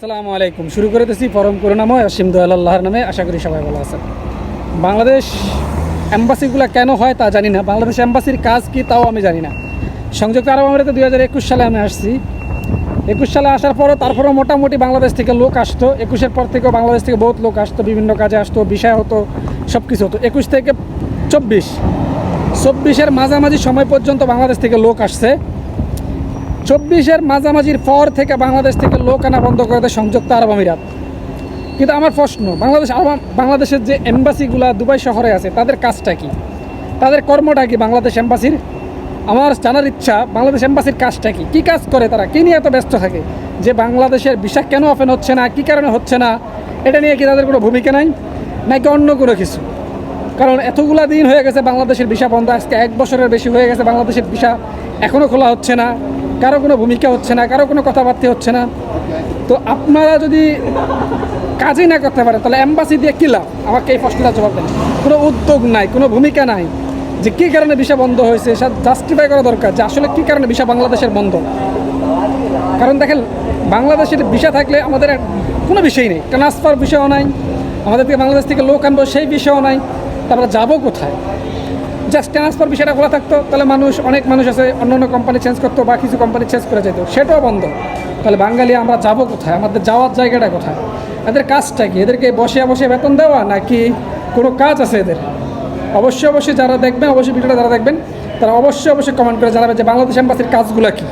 আসসালামু আলাইকুম। শুরু করে দিচ্ছি পরম করুণাময় অসীম দয়াল আল্লাহর নামে। আশা করি সবাই ভালো আছেন। বাংলাদেশ এম্বাসিগুলো কেন হয় তা জানি না, বাংলাদেশ এম্বাসির কাজ কি তাও আমি জানি না। সংযুক্ত আরব আমিরাতে 2021 সালে আমি আসছি। 21 সালে আসার পরও তারপরেও মোটামুটি বাংলাদেশ থেকে লোক আসতো। 21-এর পর থেকেও বাংলাদেশ থেকে বহুত লোক আসতো, বিভিন্ন কাজে আসতো, বিষয় হতো, সব কিছু হতো। 21 থেকে 24-এর মাঝামাঝি সময় পর্যন্ত বাংলাদেশ থেকে লোক আসছে। 24-এর মাঝামাঝির পর থেকে বাংলাদেশ থেকে লোক আনা বন্ধ করে দেয় সংযুক্ত আরব আমিরাত। কিন্তু আমার প্রশ্ন, বাংলাদেশের যে এম্বাসিগুলো দুবাই শহরে আছে তাদের কাজটা কি, তাদের কর্মটা কি বাংলাদেশ এম্বাসির? আমার জানার ইচ্ছা বাংলাদেশ এম্বাসির কাজটা কি, কী কাজ করে তারা, কী নিয়ে এত ব্যস্ত থাকে যে বাংলাদেশের ভিসা কেন ওপেন হচ্ছে না, কী কারণে হচ্ছে না, এটা নিয়ে কি তাদের কোনো ভূমিকা নাই নাকি অন্য কোনো কিছু? কারণ এতগুলা দিন হয়ে গেছে বাংলাদেশের ভিসা বন্ধ, আজকে 1 বছরের বেশি হয়ে গেছে বাংলাদেশের ভিসা এখনও খোলা হচ্ছে না, কারো কোনো ভূমিকা হচ্ছে না, কারো কোনো কথাবার্তা হচ্ছে না। তো আপনারা যদি কাজই না করতে পারেন তাহলে এম্বাসি দিয়ে কী লাভ? আমাকে এই প্রশ্নটা জবাব দেন। কোনো উদ্যোগ নাই, কোনো ভূমিকা নাই যে কী কারণে ভিসা বন্ধ হয়েছে, সেটা জাস্টিফাই করা দরকার যে আসলে কী কারণে ভিসা বাংলাদেশের বন্ধ। কারণ দেখেন, বাংলাদেশের ভিসা থাকলে আমাদের কোনো বিষয় নেই, ট্রান্সফার বিষয়ও নাই, আমাদের থেকে বাংলাদেশ থেকে লোক আনবো সেই বিষয়ও নাই, তারপরে যাবো কোথায়? জাস্ট ট্রান্সফার বিষয়টা খোলা থাকতো তাহলে অনেক মানুষ আছে অন্য কোম্পানি চেঞ্জ করতো বা কিছু কোম্পানি চেঞ্জ করে যেত, সেটাও বন্ধ। তাহলে বাঙালি আমরা যাবো কোথায়? আমাদের যাওয়ার জায়গাটা কোথায়? এদের কাজটা কি? এদেরকে বসে বসে বেতন দেওয়া নাকি কোনো কাজ আছে এদের? অবশ্যই যারা দেখবেন, অবশ্যই ভিডিওটা যারা দেখবেন তারা অবশ্যই কমেন্ট করে জানাবেন যে বাংলাদেশ এম্বাসির কাজগুলো কী।